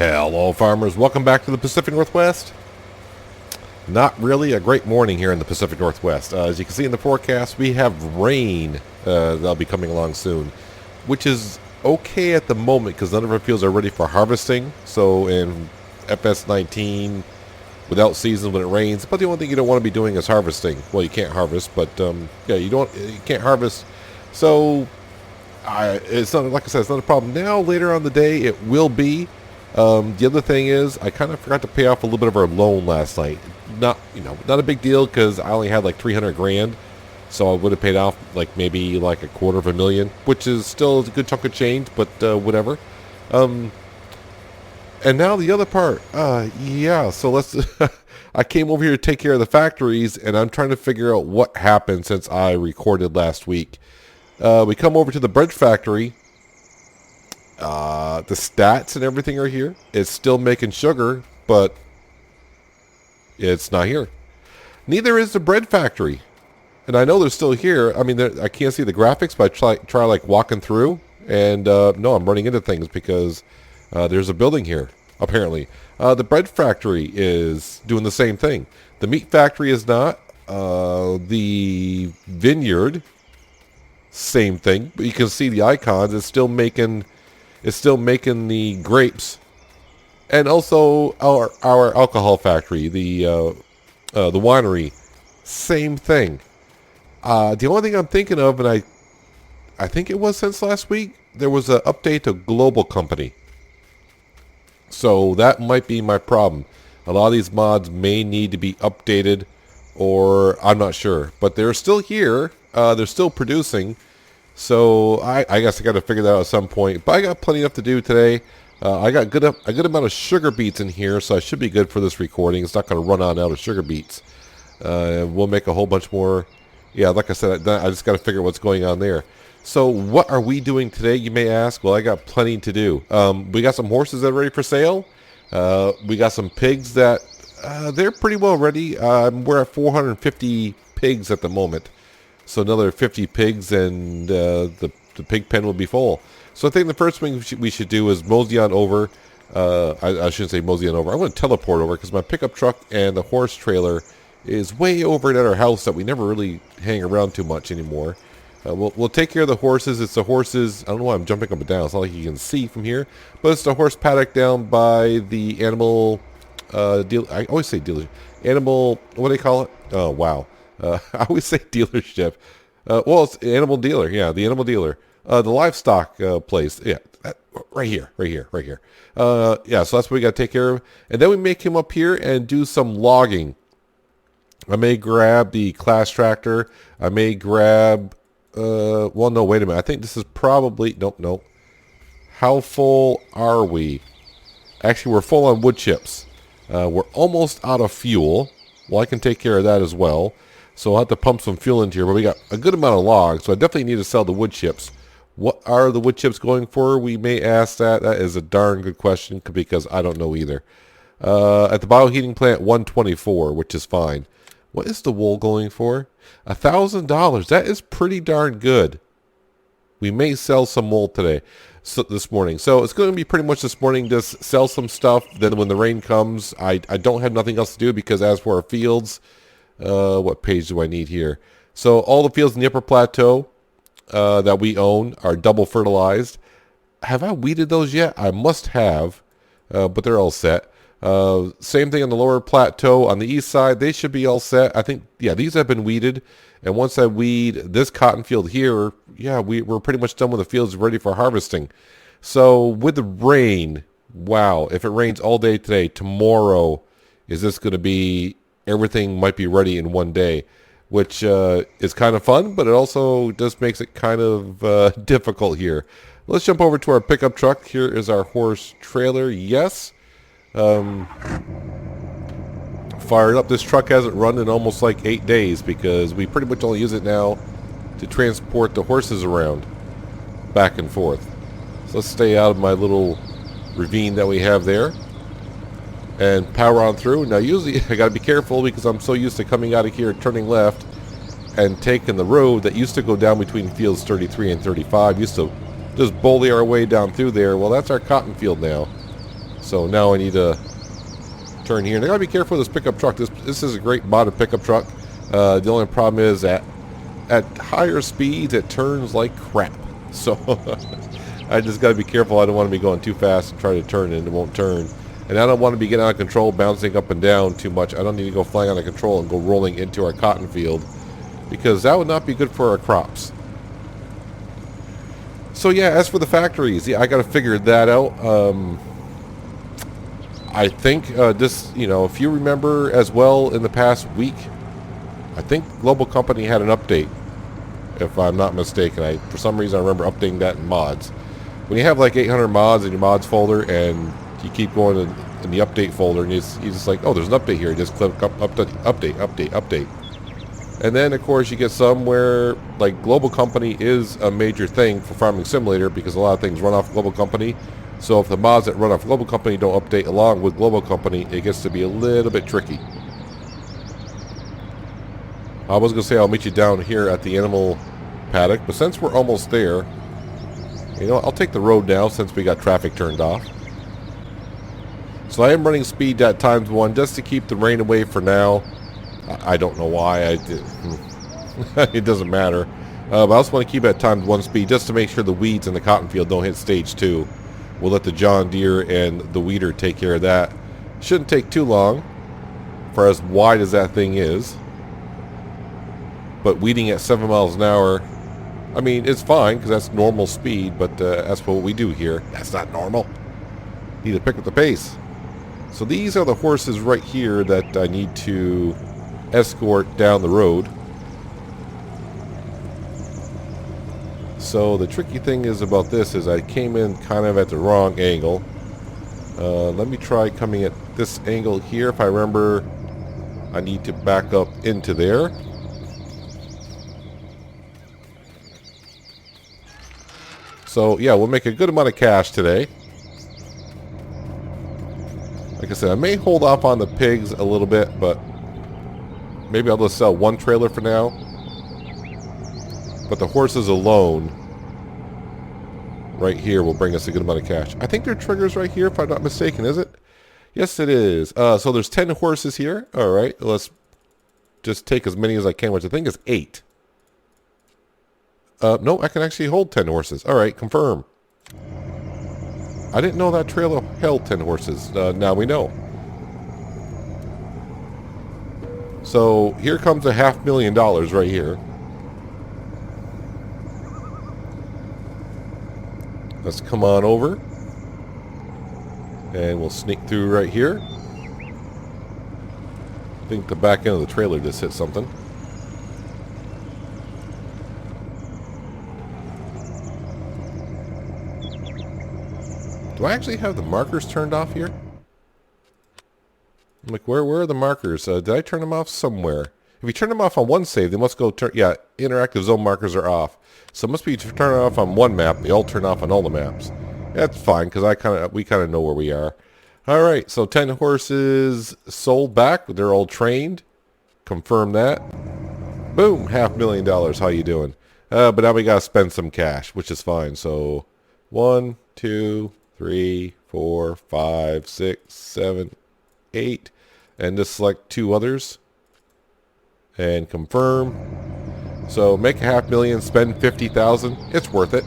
Hello farmers, welcome back to the Pacific Northwest. Not really a great morning here in the Pacific Northwest. As you can see in the forecast, we have rain that'll be coming along soon, which is okay at the moment because none of our fields are ready for harvesting. So in FS19, without season when it rains, but the only thing you don't want to be doing is harvesting. Well, you can't harvest, but yeah, you can't harvest. So it's not, like I said, it's not a problem now. Later on the day, it will be. The other thing is, I kind of forgot to pay off a little bit of our loan last night. Not a big deal because I only had like 300 grand, so I would have paid off like maybe like $250,000, which is still a good chunk of change, but whatever. And now the other part, yeah. So let's. I came over here to take care of the factories, and I'm trying to figure out what happened since I recorded last week. We come over to the bread factory. The stats and everything are here. It's still making sugar, but it's not here. Neither is the bread factory. And I know they're still here. I mean, I can't see the graphics, but I try like walking through. And no, I'm running into things because there's a building here, apparently. The bread factory is doing the same thing. The meat factory is not. The vineyard, same thing. But you can see the icons. It's still making the grapes, and also our alcohol factory, the winery, same thing. The only thing I'm thinking of, and I think it was since last week, there was an update to Global Company. So that might be my problem. A lot of these mods may need to be updated, or I'm not sure, but they're still here. They're still producing. So I guess I got to figure that out at some point. But I got plenty enough to do today. I got a good amount of sugar beets in here, so I should be good for this recording. It's not going to run on out of sugar beets. We'll make a whole bunch more. Yeah, like I said, I just got to figure out what's going on there. So what are we doing today, you may ask? Well, I got plenty to do. We got some horses that are ready for sale. We got some pigs that they're pretty well ready. We're at 450 pigs at the moment. So another 50 pigs and the pig pen will be full. So I think the first thing we should do is mosey on over. I shouldn't say mosey on over. I'm going to teleport over because my pickup truck and the horse trailer is way over at our house that we never really hang around too much anymore. We'll take care of the horses. It's the horses. I don't know why I'm jumping up and down. It's not like you can see from here. But it's the horse paddock down by the animal deal. I always say dealer. Animal, what do they call it? Oh, wow. I always say dealership. Well, it's animal dealer. Yeah, the animal dealer. The livestock place. Yeah, right here. Yeah, so that's what we got to take care of. And then we may come up here and do some logging. I may grab the class tractor. I may grab... well, no, wait a minute. I think this is probably... Nope. How full are we? Actually, we're full on wood chips. We're almost out of fuel. Well, I can take care of that as well. So I'll have to pump some fuel into here. But we got a good amount of logs, so I definitely need to sell the wood chips. What are the wood chips going for? We may ask that. That is a darn good question because I don't know either. At the bioheating plant, 124, which is fine. What is the wool going for? $1,000. That is pretty darn good. We may sell some wool today. This morning. So it's going to be pretty much this morning, just sell some stuff. Then when the rain comes, I don't have nothing else to do because as for our fields, what page do I need here? So all the fields in the upper plateau that we own are double fertilized. Have I weeded those yet? I must have, but they're all set. Same thing on the lower plateau on the east side. They should be all set. I think, yeah, these have been weeded. And once I weed this cotton field here, yeah, we're pretty much done with the fields ready for harvesting. So with the rain, wow, if it rains all day today, tomorrow, is this going to be, everything might be ready in one day, which is kind of fun, but it also just makes it kind of difficult here. Let's jump over to our pickup truck. Here is our horse trailer. Yes. Fired up. This truck hasn't run in almost like 8 days because we pretty much only use it now to transport the horses around back and forth. So let's stay out of my little ravine that we have there and power on through. Now usually I got to be careful because I'm so used to coming out of here, turning left and taking the road that used to go down between fields 33 and 35. Used to just bully our way down through there. Well, that's our cotton field now. So now I need to turn here. And I gotta be careful with this pickup truck. This is a great modded pickup truck. The only problem is that at higher speeds it turns like crap. So I just gotta be careful. I don't want to be going too fast and try to turn and it won't turn. And I don't want to be getting out of control, bouncing up and down too much. I don't need to go flying out of control and go rolling into our cotton field, because that would not be good for our crops. So yeah, as for the factories, yeah, I got to figure that out. I think this, if you remember as well in the past week, I think Global Company had an update, if I'm not mistaken. For some reason I remember updating that in mods. When you have like 800 mods in your mods folder and you keep going in the update folder and you just like, oh, there's an update here. You just click update. And then, of course, you get some where, like, Global Company is a major thing for Farming Simulator because a lot of things run off Global Company. So if the mods that run off Global Company don't update along with Global Company, it gets to be a little bit tricky. I was going to say I'll meet you down here at the animal paddock, but since we're almost there, I'll take the road now since we got traffic turned off. So I am running speed at ×1 just to keep the rain away for now. I don't know why I did. It doesn't matter. But I also want to keep it at ×1 speed just to make sure the weeds in the cotton field don't hit stage 2. We'll let the John Deere and the weeder take care of that. Shouldn't take too long for as wide as that thing is. But weeding at 7 miles an hour, I mean, it's fine because that's normal speed, but that's what we do here. That's not normal. Need to pick up the pace. So these are the horses right here that I need to escort down the road. So the tricky thing is about this is I came in kind of at the wrong angle. Let me try coming at this angle here. If I remember, I need to back up into there. So yeah, we'll make a good amount of cash today. Like I said, I may hold off on the pigs a little bit, but maybe I'll just sell one trailer for now. But the horses alone, right here, will bring us a good amount of cash. I think there are triggers right here, if I'm not mistaken, is it? Yes, it is. So there's 10 horses here. All right, let's just take as many as I can, which I think is 8. No, I can actually hold 10 horses. All right, confirm. I didn't know that trailer held 10 horses. Now we know. So here comes $500,000 right here. Let's come on over. And we'll sneak through right here. I think the back end of the trailer just hit something. Do I actually have the markers turned off here? I'm like, where are the markers? Did I turn them off somewhere? If you turn them off on one save, they must go turn... Yeah, interactive zone markers are off. So it must be turn off on one map. They all turn off on all the maps. That's fine, because we kind of know where we are. All right, so 10 horses sold back. They're all trained. Confirm that. Boom, $500,000. How you doing? But now we got to spend some cash, which is fine. So 1, 2... 3, 4, 5, 6, 7, 8, and just select 2 others and confirm. So make $500,000, spend $50,000. It's worth it,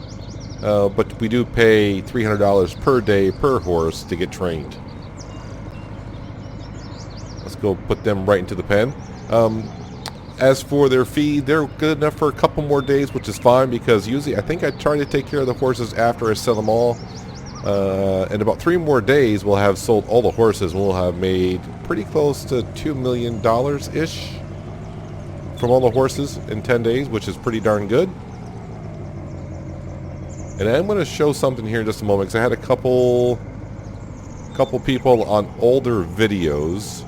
but we do pay $300 per day per horse to get trained. Let's go put them right into the pen. As for their feed, they're good enough for a couple more days, which is fine because usually I think I try to take care of the horses after I sell them all. In about 3 more days, we'll have sold all the horses and we'll have made pretty close to $2 million-ish from all the horses in 10 days, which is pretty darn good. And I'm going to show something here in just a moment because I had a couple people on older videos.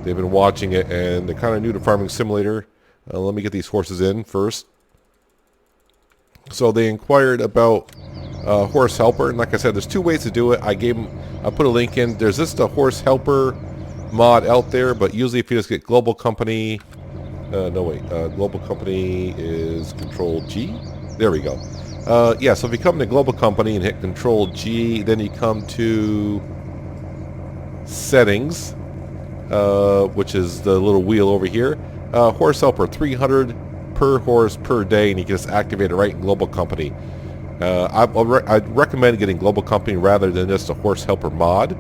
They've been watching it and they're kind of new to Farming Simulator. Let me get these horses in first. So they inquired about horse helper, and like I said, there's 2 ways to do it. I put a link in. There's just a horse helper mod out there, but usually if you just get Global Company, Global Company is Control G. There we go. Yeah, so if you come to Global Company and hit Control G, then you come to Settings, which is the little wheel over here. Horse Helper, 300 per horse per day, and you can just activate it right in Global Company. I'd recommend getting Global Company rather than just a Horse Helper mod.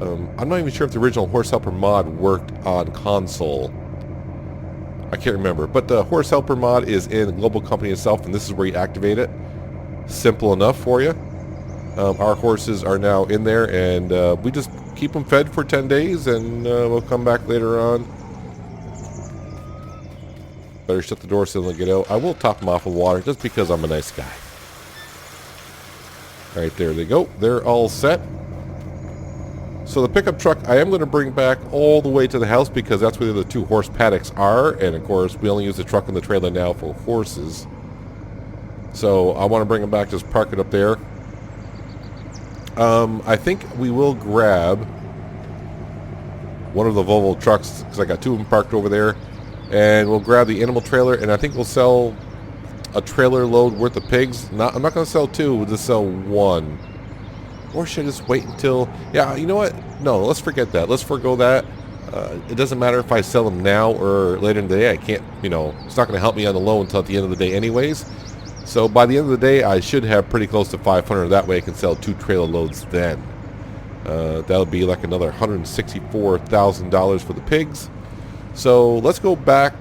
I'm not even sure if the original Horse Helper mod worked on console. I can't remember, but the Horse Helper mod is in Global Company itself, and this is where you activate it. Simple enough for you. Our horses are now in there, and we just keep them fed for 10 days, and we'll come back later on. Better shut the door so they don't get out. I will top them off with water just because I'm a nice guy. Alright, there they go. They're all set. So the pickup truck I am going to bring back all the way to the house because that's where the 2 horse paddocks are. And of course, we only use the truck and the trailer now for horses. So I want to bring them back, just park it up there. I think we will grab one of the Volvo trucks because I got 2 of them parked over there. And we'll grab the animal trailer, and I think we'll sell a trailer load worth of pigs. I'm not going to sell 2, we'll just sell 1. Or should I just wait until... Yeah, you know what? No, let's forget that. Let's forego that. It doesn't matter if I sell them now or later in the day. I can't, you know, it's not going to help me on the loan until at the end of the day anyways. So by the end of the day, I should have pretty close to 500. That way I can sell 2 trailer loads then. That'll be like another $164,000 for the pigs. So let's go back.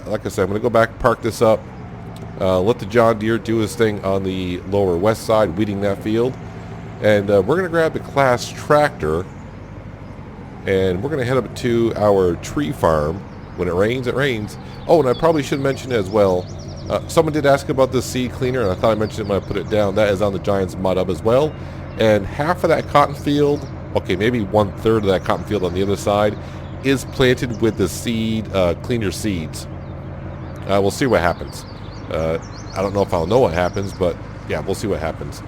Like I said, I'm going to go back, park this up, let the John Deere do his thing on the lower west side, weeding that field. And we're going to grab the Claas tractor, and we're going to head up to our tree farm. When it rains, it rains. Oh, and I probably should mention as well, someone did ask about the seed cleaner, and I thought I mentioned it when I put it down. That is on the Giants Mod Hub as well. And half of that cotton field, okay, maybe 1/3 of that cotton field on the other side, is planted with the seed cleaner seeds. We'll see what happens. I don't know if I'll know what happens, but yeah, we'll see what happens.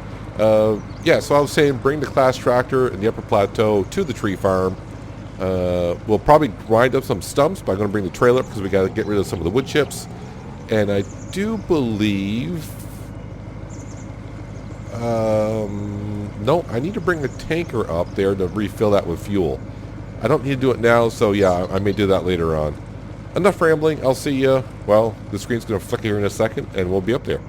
Yeah, so I was saying bring the Claas tractor in the upper plateau to the tree farm. We'll probably grind up some stumps, but I'm going to bring the trailer up because we got to get rid of some of the wood chips. And I do believe... no, I need to bring a tanker up there to refill that with fuel. I don't need to do it now, so yeah, I may do that later on. Enough rambling. I'll see you. Well, the screen's going to flicker here in a second, and we'll be up there.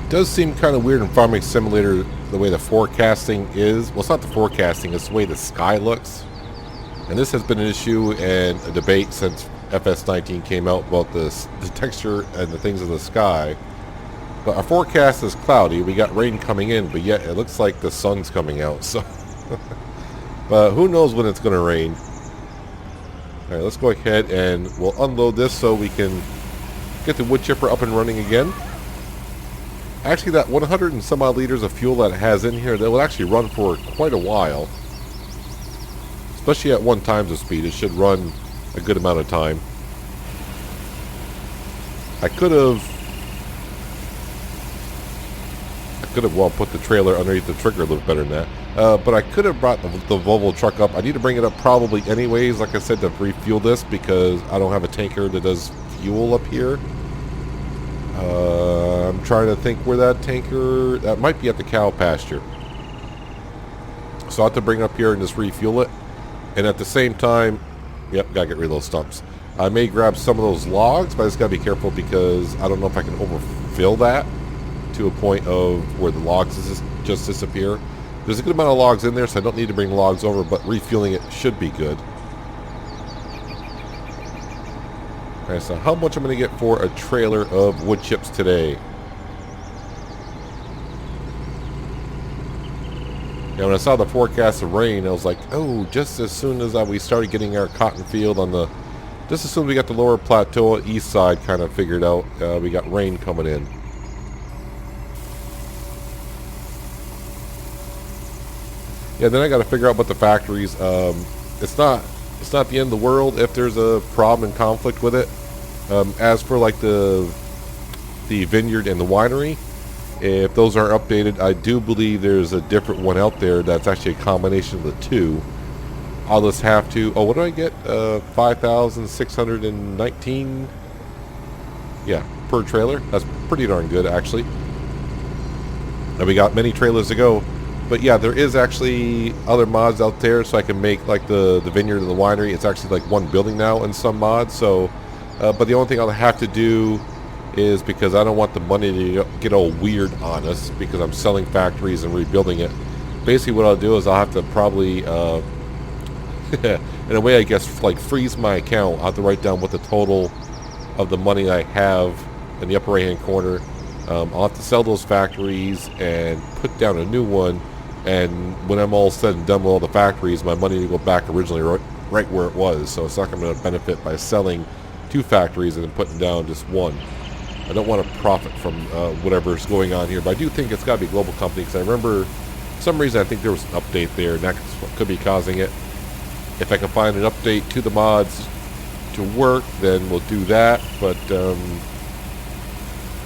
It does seem kind of weird in Farming Simulator the way the forecasting is. Well, it's not the forecasting, it's the way the sky looks. And this has been an issue and a debate since FS19 came out about the texture and the things in the sky. But our forecast is cloudy. We got rain coming in, but yet it looks like the sun's coming out. So, but who knows when it's going to rain. All right, let's go ahead and we'll unload this so we can get the wood chipper up and running again. Actually, that 100 and some odd liters of fuel that it has in here, that will actually run for quite a while. Especially at 1 times the speed, it should run a good amount of time. I could have, well, put the trailer underneath the trigger a little better than that. But I could have brought the Volvo truck up. I need to bring it up probably anyways, like I said, to refuel this because I don't have a tanker that does fuel up here. I'm trying to think where that tanker... That might be at the cow pasture. So I'll have to bring it up here and just refuel it. And at the same time... Yep, gotta get rid of those stumps. I may grab some of those logs, but I just gotta be careful because I don't know if I can overfill that to a point of where the logs just disappear. There's a good amount of logs in there, so I don't need to bring logs over, but refueling it should be good. Alright, so how much I'm going to get for a trailer of wood chips today? Yeah, when I saw the forecast of rain, I was like, oh, just as soon as we started getting our cotton field on the... Just as soon as we got the lower plateau east side kind of figured out, we got rain coming in. Yeah, then I got to figure out about the factories. It's not the end of the world if there's a problem and conflict with it. As for like the vineyard and the winery, if those are updated, I do believe there's a different one out there that's actually a combination of the two. I'll just have to... Oh, what do I get? 5,619. Yeah, per trailer. That's pretty darn good, actually. And we got many trailers to go. But yeah, there is actually other mods out there, so I can make like the vineyard and the winery. It's actually like one building now in some mods. So, but the only thing I'll have to do is, because I don't want the money to get all weird on us, because I'm selling factories and rebuilding it. Basically, what I'll do is I'll have to probably, in a way, I guess, like freeze my account. I'll have to write down what the total of the money I have in the upper right-hand corner. I'll have to sell those factories and put down a new one. And when I'm all said and done with all the factories, my money will go back originally right where it was. So it's not going to benefit by selling 2 factories and then putting down just one. I don't want to profit from whatever's going on here, but I do think it's got to be a global company, because I remember for some reason I think there was an update there, and that's what could be causing it. If I can find an update to the mods to work, then we'll do that. But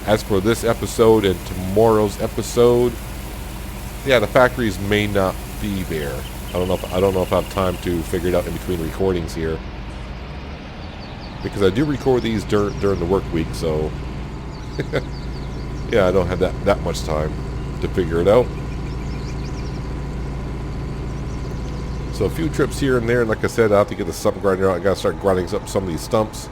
as for this episode and tomorrow's episode, yeah, the factories may not be there. I don't know if I have time to figure it out in between recordings here, because I do record these during the work week, so yeah, I don't have that much time to figure it out. So a few trips here and there, and like I said, I have to get the stump grinder out. I gotta start grinding up some of these stumps.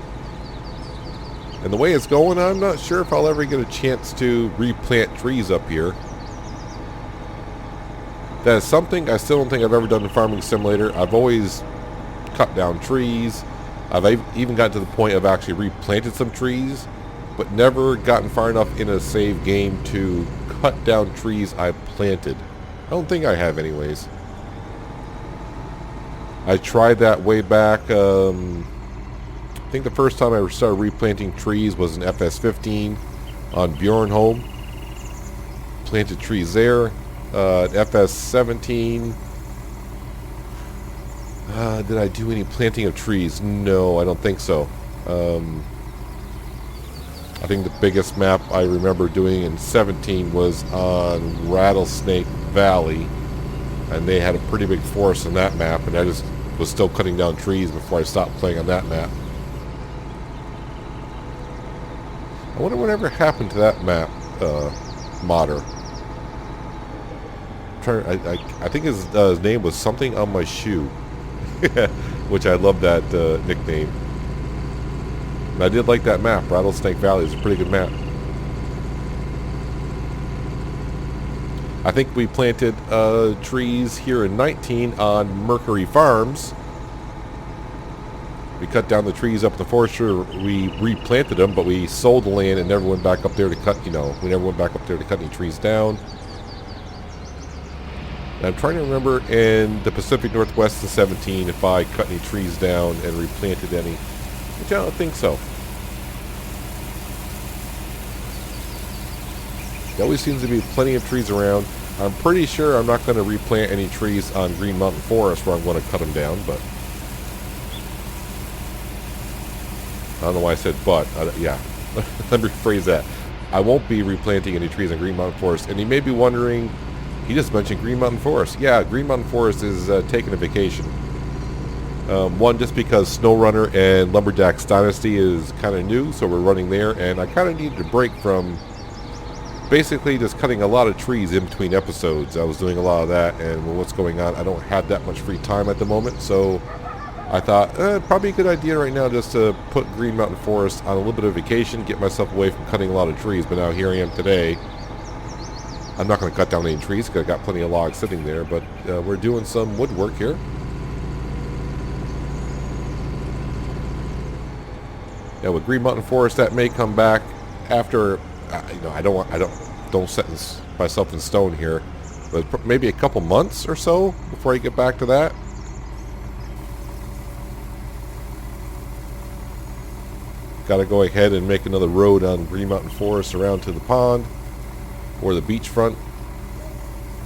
And the way it's going, I'm not sure if I'll ever get a chance to replant trees up here. That is something I still don't think I've ever done in Farming Simulator. I've always cut down trees. I've even gotten to the point of actually replanted some trees, but never gotten far enough in a save game to cut down trees I planted. I don't think I have anyways. I tried that way back. I think the first time I started replanting trees was in FS15 on Bjornholm. Planted trees there. FS17. Did I do any planting of trees? No, I don't think so. I think the biggest map I remember doing in 17 was on Rattlesnake Valley, and they had a pretty big forest in that map, and I just was still cutting down trees before I stopped playing on that map. I wonder whatever happened to that map, modder. I think his name was something on my shoe, which I love that nickname. And I did like that map. Rattlesnake Valley is a pretty good map. I think we planted trees here in 19 on Mercury Farms. We cut down the trees up in the forest. We replanted them, but we sold the land and never went back up there to cut, we never went back up there to cut any trees down. And I'm trying to remember in the Pacific Northwest in 17 if I cut any trees down and replanted any, which I don't think so. There always seems to be plenty of trees around. I'm pretty sure I'm not going to replant any trees on Green Mountain Forest where I'm going to cut them down, but I don't know why I said but. Yeah, let me rephrase that. I won't be replanting any trees on Green Mountain Forest. And you may be wondering, he just mentioned Green Mountain Forest. Yeah, Green Mountain Forest is taking a vacation. One, just because SnowRunner and Lumberjacks Dynasty is kind of new, so we're running there. And I kind of needed a break from basically just cutting a lot of trees in between episodes. I was doing a lot of that, and with what's going on, I don't have that much free time at the moment. So I thought, probably a good idea right now just to put Green Mountain Forest on a little bit of vacation, get myself away from cutting a lot of trees. But now here I am today. I'm not going to cut down any trees because I've got plenty of logs sitting there, but we're doing some woodwork here. Yeah, with Green Mountain Forest, that may come back after. I don't set myself in stone here, but maybe a couple months or so before I get back to that. Got to go ahead and make another road on Green Mountain Forest around to the pond or the beachfront.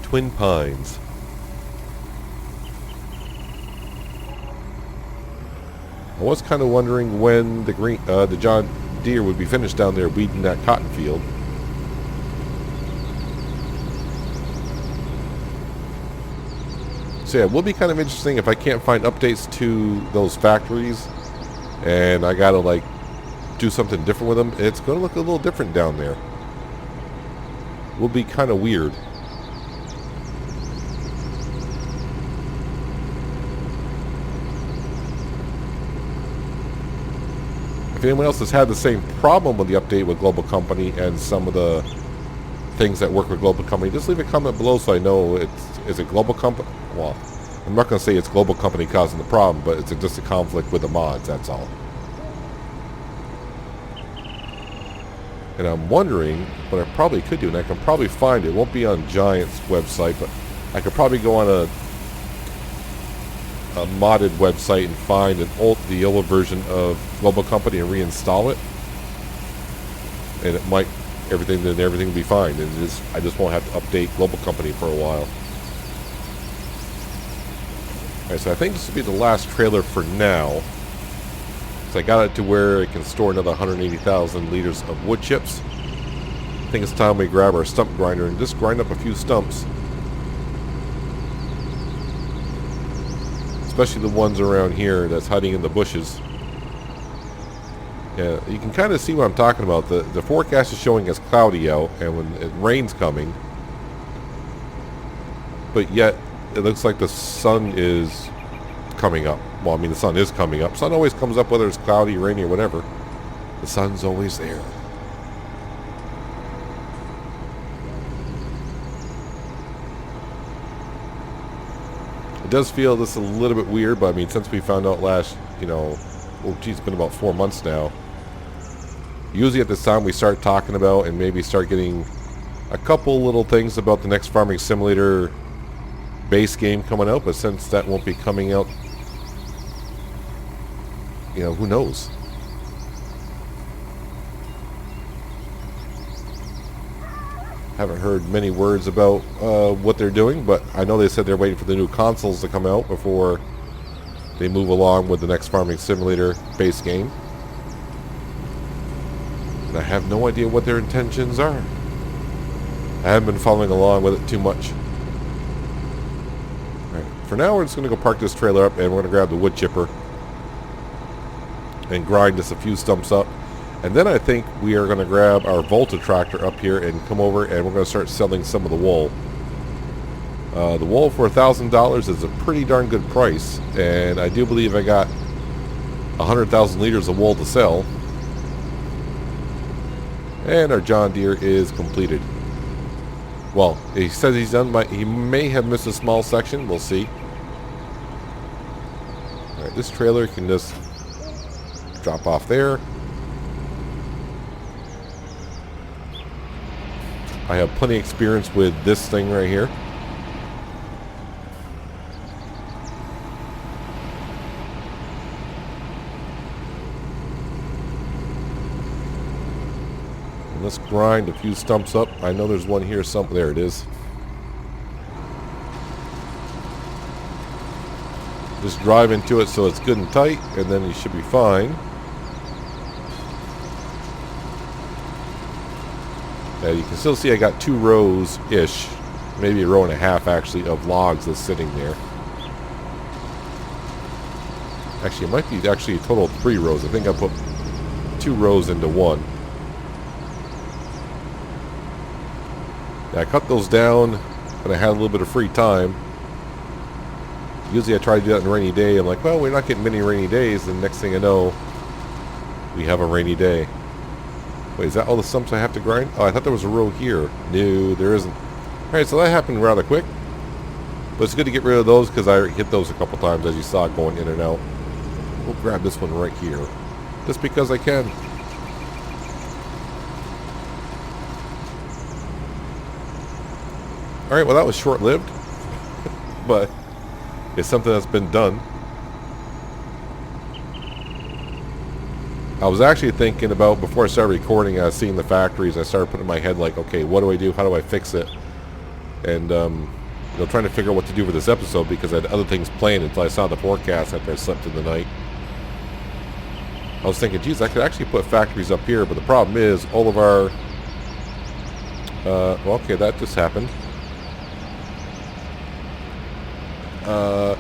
Twin Pines. I was kind of wondering when the John Deere would be finished down there weeding that cotton field. So yeah, it will be kind of interesting if I can't find updates to those factories, and I gotta do something different with them, it's going to look a little different down there. Will be kind of weird. If anyone else has had the same problem with the update with Global Company and some of the things that work with Global Company, just leave a comment below so I know is it Global Company? Well, I'm not going to say it's Global Company causing the problem, but it's just a conflict with the mods, that's all. And I'm wondering what I probably could do, and I can probably find it. It won't be on Giant's website, but I could probably go on a modded website and find the old version of Global Company and reinstall it, and it might everything will be fine. And I just won't have to update Global Company for a while. Alright, so I think this will be the last trailer for now. So I got it to where it can store another 180,000 liters of wood chips. I think it's time we grab our stump grinder and just grind up a few stumps. Especially the ones around here that's hiding in the bushes. Yeah, you can kind of see what I'm talking about. The forecast is showing us cloudy out, and when it rain's coming, but yet it looks like the sun is coming up. Well, I mean, the sun is coming up. Sun always comes up whether it's cloudy, rainy, or whatever. The sun's always there. It does feel this a little bit weird, but I mean, since we found out last, oh geez, it's been about 4 months now. Usually at this time we start talking about and maybe start getting a couple little things about the next Farming Simulator base game coming out, but since that won't be coming out, who knows? Haven't heard many words about what they're doing, but I know they said they're waiting for the new consoles to come out before they move along with the next Farming Simulator base game. And I have no idea what their intentions are. I haven't been following along with it too much. Alright, for now we're just going to go park this trailer up and we're going to grab the wood chipper and grind just a few stumps up. And then I think we are going to grab our Volta tractor up here and come over and we're going to start selling some of the wool. The wool for $1,000 is a pretty darn good price, and I do believe I got 100,000 liters of wool to sell. And our John Deere is completed. Well, he says he's done. He may have missed a small section. We'll see. All right, this trailer can just drop off there. I have plenty of experience with this thing right here. And let's grind a few stumps up. I know there's one here somewhere. There it is. Just drive into it so it's good and tight, and then you should be fine. You can still see I got 2 rows-ish, maybe a row and a half actually, of logs that's sitting there. Actually, it might be actually a total of 3 rows. I think I put 2 rows into one. Now, I cut those down when I had a little bit of free time. Usually I try to do that on a rainy day. I'm like, well, we're not getting many rainy days, and next thing I know, we have a rainy day. Wait, is that all the stumps I have to grind? Oh, I thought there was a row here. No, there isn't. Alright, so that happened rather quick. But it's good to get rid of those because I hit those a couple times as you saw going in and out. We'll grab this one right here. Just because I can. Alright, well that was short-lived. But it's something that's been done. I was actually thinking about, before I started recording, I was seeing the factories, I started putting in my head like, okay, what do I do? How do I fix it? And, trying to figure out what to do for this episode because I had other things planned until I saw the forecast after I slept in the night. I was thinking, geez, I could actually put factories up here, but the problem is all of our... well, okay, that just happened.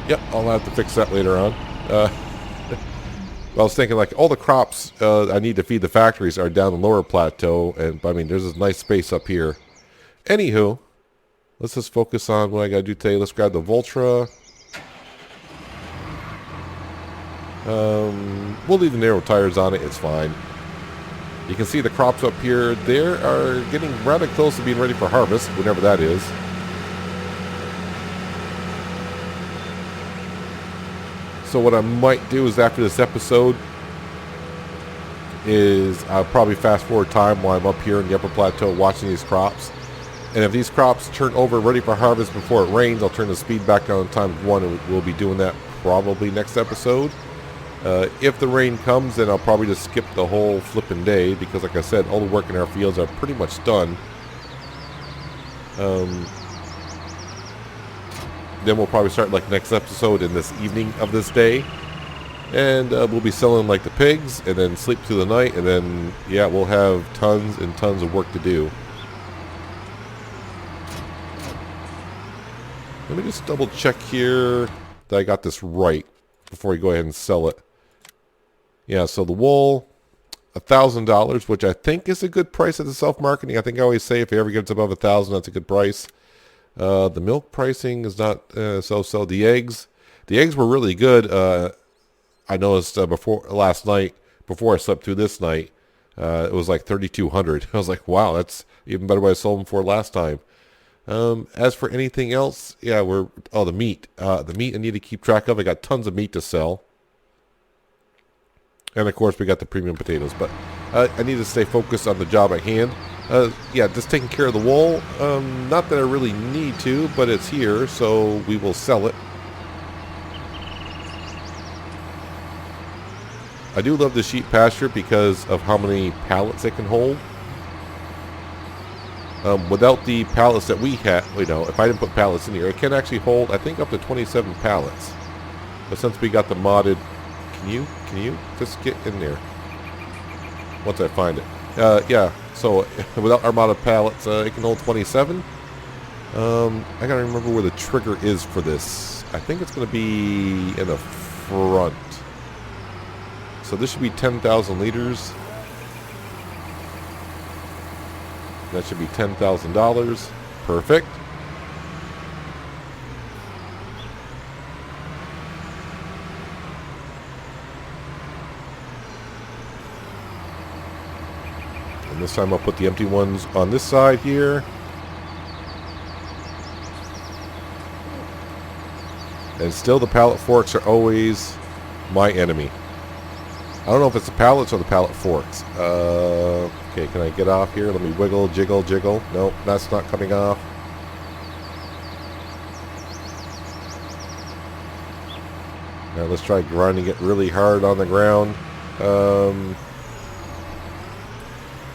Yep, I'll have to fix that later on. I was thinking like all the crops I need to feed the factories are down the lower plateau, and I mean there's this nice space up here. Anywho, let's just focus on what I gotta do today. Let's grab the Voltra. We'll leave the narrow tires on it. It's fine. You can see the crops up here. They are getting rather close to being ready for harvest, whenever that is. So what I might do is after this episode is I'll probably fast forward time while I'm up here in the upper plateau watching these crops. And if these crops turn over ready for harvest before it rains, I'll turn the speed back down to ×1, and we'll be doing that probably next episode. If the rain comes, then I'll probably just skip the whole flipping day because, like I said, all the work in our fields are pretty much done. Then we'll probably start like next episode in this evening of this day. And we'll be selling like the pigs and then sleep through the night. And then, yeah, we'll have tons and tons of work to do. Let me just double check here that I got this right before we go ahead and sell it. Yeah, so the wool, $1,000, which I think is a good price at the self-marketing. I think I always say if it ever gets above 1,000, that's a good price. The milk pricing is not so-so. The eggs were really good. I noticed last night, before I slept through this night, it was like 3,200. I was like, wow, that's even better what I sold them for last time. As for anything else, yeah, the meat. The meat I need to keep track of. I got tons of meat to sell. And of course, we got the premium potatoes. But I need to stay focused on the job at hand. Yeah, just taking care of the wool. Not that I really need to, but it's here, so we will sell it. I do love the sheep pasture because of how many pallets it can hold. Without the pallets that we had, if I didn't put pallets in here, it can actually hold, I think, up to 27 pallets. But since we got the modded, can you just get in there? Once I find it. Yeah, so without our modded pallets, it can hold 27. I gotta remember where the trigger is for this. I think it's gonna be in the front. So this should be 10,000 liters. That should be $10,000. Perfect. And this time I'll put the empty ones on this side here. And still the pallet forks are always my enemy. I don't know if it's the pallets or the pallet forks. Okay, can I get off here? Let me wiggle, jiggle, jiggle. Nope, that's not coming off. Now let's try grinding it really hard on the ground.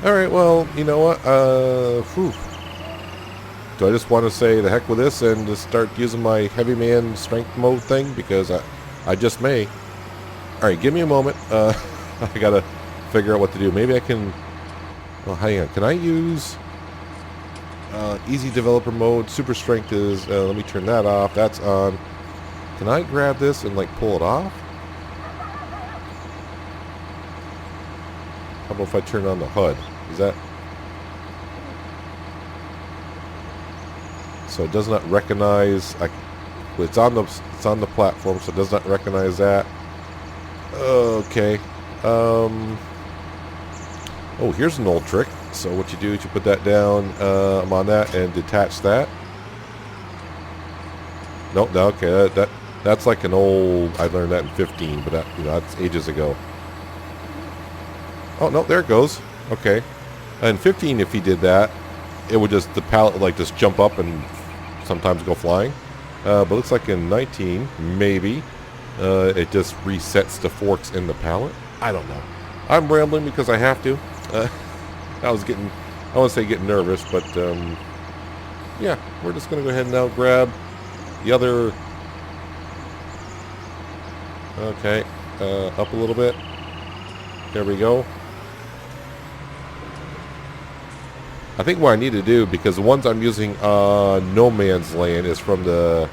Alright, well, you know what? Do I just want to say the heck with this and just start using my heavy man strength mode thing? Because I just may. Alright, give me a moment. I gotta figure out what to do. Maybe I can... Well, hang on. Can I use easy developer mode? Super strength is... let me turn that off. That's on. Can I grab this and, like, pull it off? How about if I turn on the HUD? Is that... So it does not recognize... it's on the platform, so it does not recognize that. Okay. Oh, here's an old trick. So what you do is you put that down on that and detach that. Nope. No, okay. That's like an old. I learned that in 15, but that's ages ago. Oh no, there it goes. Okay. In 15, if he did that, it would just the pallet would, like, just jump up and sometimes go flying. But looks like in 19, maybe. It just resets the forks in the pallet. I don't know. I'm rambling because I have to. I want to say getting nervous, but yeah, we're just going to go ahead and now grab the other. Okay, up a little bit. There we go. I think what I need to do, because the ones I'm using No Man's Land is from the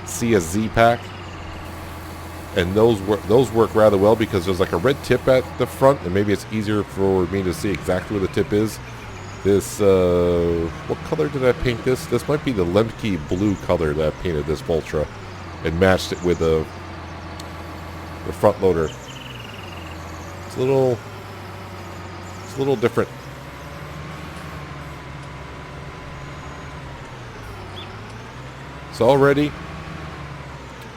CSZ pack. and those work rather well because there's like a red tip at the front, and maybe it's easier for me to see exactly where the tip is. This, what color did I paint this? This might be the Lemke blue color that I painted this Voltra and matched it with the front loader. It's a little different. So already,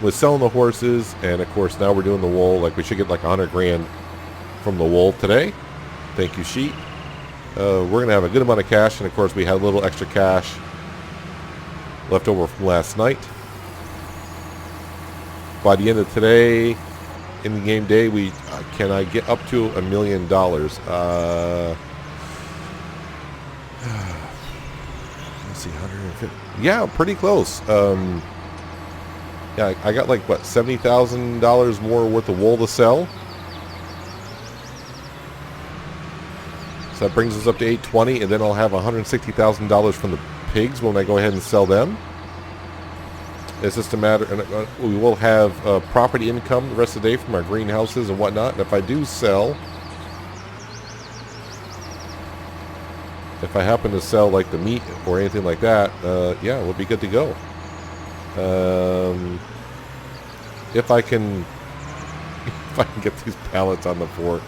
with selling the horses, and of course now we're doing the wool, like we should get like 100 grand from the wool today. Thank you, sheep. We're going to have a good amount of cash, and of course we had a little extra cash left over from last night. By the end of today, in the game day, we can I get up to $1 million? Let's see, 150. Yeah, pretty close. Yeah, I got like what, $70,000 more worth of wool to sell. So that brings us up to 820, and then I'll have $160,000 from the pigs when I go ahead and sell them. It's just a matter, and we will have property income the rest of the day from our greenhouses and whatnot. And if I do sell, if I happen to sell like the meat or anything like that, yeah, we'll be good to go. If I can get these pallets on the fork.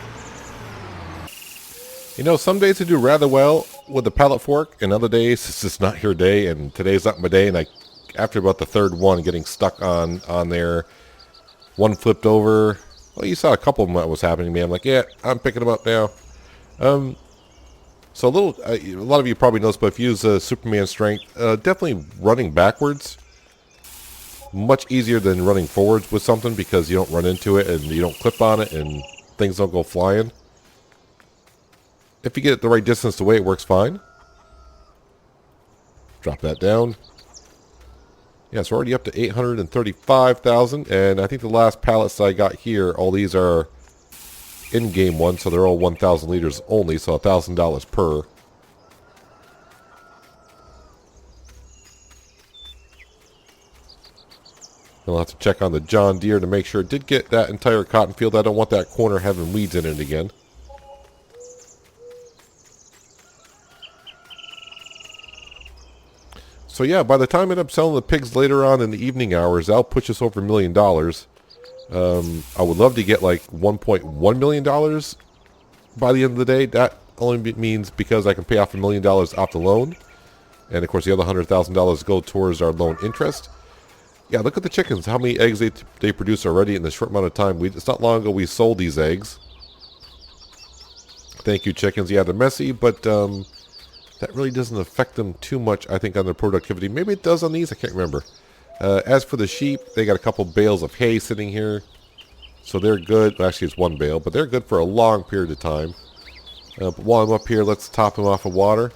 You know, some days I do rather well with the pallet fork, and other days it's just not your day, and today's not my day, and after about the third one, getting stuck on there, one flipped over. Well, you saw a couple of them that was happening to me. I'm like, yeah, I'm picking them up now. So a lot of you probably noticed, but if you use Superman strength, definitely running backwards, much easier than running forwards with something because you don't run into it and you don't clip on it and things don't go flying. If you get it the right distance, the way it works fine. Drop that down. Yeah, it's already up to 835,000, and I think the last pallets I got here, all these are in-game ones, so they're all 1,000 liters only, so $1,000 per. I'll have to check on the John Deere to make sure it did get that entire cotton field. I don't want that corner having weeds in it again. So yeah, by the time I end up selling the pigs later on in the evening hours, that'll push us over $1 million. I would love to get like $1.1 million by the end of the day. That only means because I can pay off $1 million off the loan. And of course the other $100,000 go towards our loan interest. Yeah, look at the chickens, how many eggs they produce already in the short amount of time. It's not long ago we sold these eggs. Thank you, chickens. Yeah, they're messy, but that really doesn't affect them too much, I think, on their productivity. Maybe it does on these, I can't remember. As for the sheep, they got a couple bales of hay sitting here. So they're good. Well, actually, it's one bale, but they're good for a long period of time. But while I'm up here, let's top them off of water.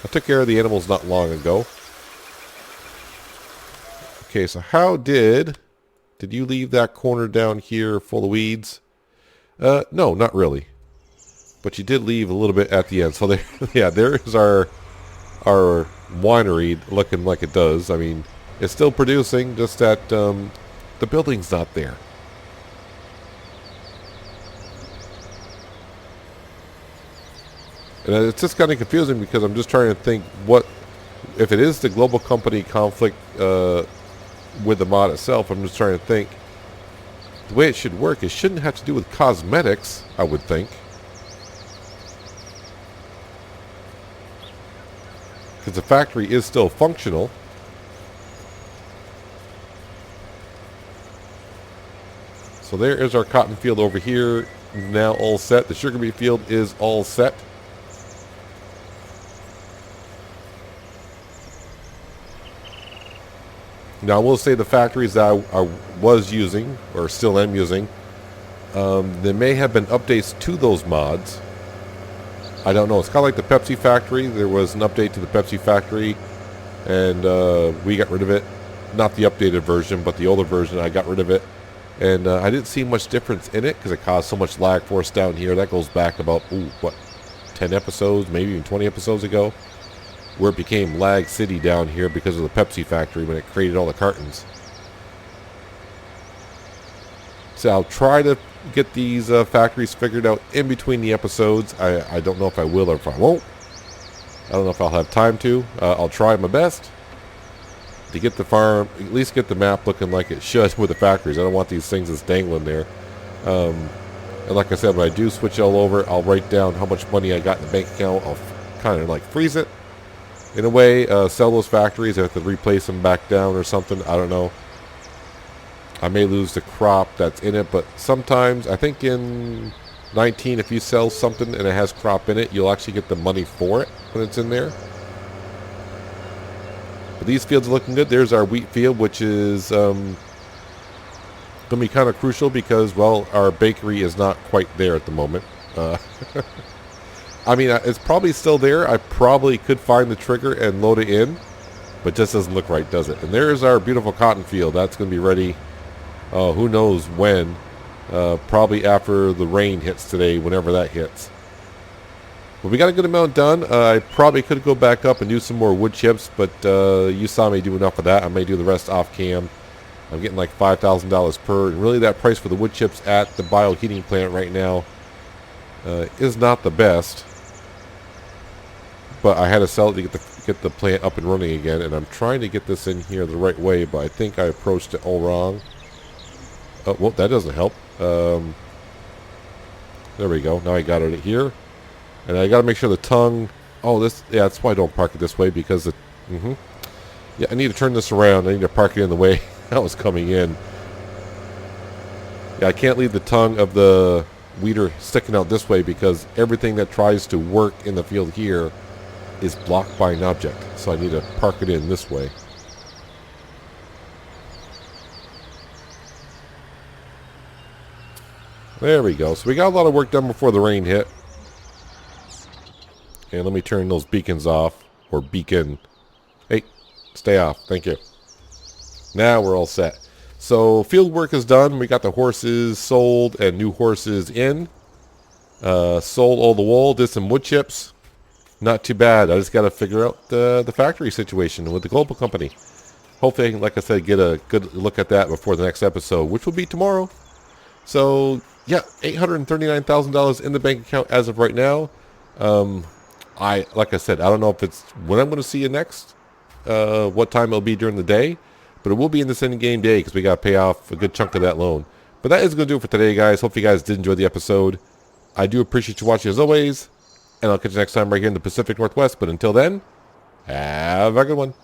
I took care of the animals not long ago. Okay, so how did you leave that corner down here full of weeds? No, not really. But you did leave a little bit at the end. So there, yeah, there is our winery looking like it does. I mean, it's still producing, just that the building's not there. And it's just kind of confusing because I'm just trying to think what, if it is the global company conflict with the mod itself, I'm just trying to think the way it should work. It shouldn't have to do with cosmetics, I would think. Because the factory is still functional. So there is our cotton field over here, now all set. The sugar beet field is all set. Now I will say the factories that I was using, or still am using, there may have been updates to those mods. I don't know. It's kind of like the Pepsi factory. There was an update to the Pepsi factory, and we got rid of it. Not the updated version, but the older version. I got rid of it, and I didn't see much difference in it because it caused so much lag for us down here. That goes back about 10 episodes, maybe even 20 episodes ago, where it became Lag City down here because of the Pepsi factory when it created all the cartons. said, I'll try to get these factories figured out in between the episodes. I don't know if I will or if I won't. I don't know if I'll have time to. I'll try my best to get the farm, at least get the map looking like it should with the factories. I don't want these things that's dangling there. And like I said, when I do switch all over, I'll write down how much money I got in the bank account. I'll kind of like freeze it in a way, sell those factories. I have to replace them back down or something. I don't know. I may lose the crop that's in it, but sometimes, I think in 19, if you sell something and it has crop in it, you'll actually get the money for it when it's in there. But these fields are looking good. There's our wheat field, which is going to be kind of crucial because, well, our bakery is not quite there at the moment. I mean, it's probably still there. I probably could find the trigger and load it in, but just doesn't look right, does it? And there's our beautiful cotton field. That's going to be ready, who knows when. Probably after the rain hits today, whenever that hits. But we got a good amount done. I probably could go back up and do some more wood chips, but you saw me do enough of that. I may do the rest off cam. I'm getting like $5,000 per. And really, that price for the wood chips at the bioheating plant right now is not the best. But I had to sell it to get the plant up and running again. And I'm trying to get this in here the right way, but I think I approached it all wrong. Oh, well, that doesn't help. There we go. Now I got it here. And I got to make sure the tongue... Oh, this... Yeah, that's why I don't park it this way, because it... Yeah, I need to turn this around. I need to park it in the way I was coming in. Yeah, I can't leave the tongue of the weeder sticking out this way because everything that tries to work in the field here is blocked by an object. So I need to park it in this way. There we go. So we got a lot of work done before the rain hit. And let me turn those beacons off. Or beacon. Hey, stay off. Thank you. Now we're all set. So field work is done. We got the horses sold and new horses in. Sold all the wool. Did some wood chips. Not too bad. I just got to figure out the factory situation with the global company. Hopefully, like I said, get a good look at that before the next episode, which will be tomorrow. So, yeah, $839,000 in the bank account as of right now. Like I said, I don't know if it's when I'm going to see you next, what time it'll be during the day, but it will be in this in-game day because we got to pay off a good chunk of that loan. But that is going to do it for today, guys. Hope you guys did enjoy the episode. I do appreciate you watching as always, and I'll catch you next time right here in the Pacific Northwest. But until then, have a good one.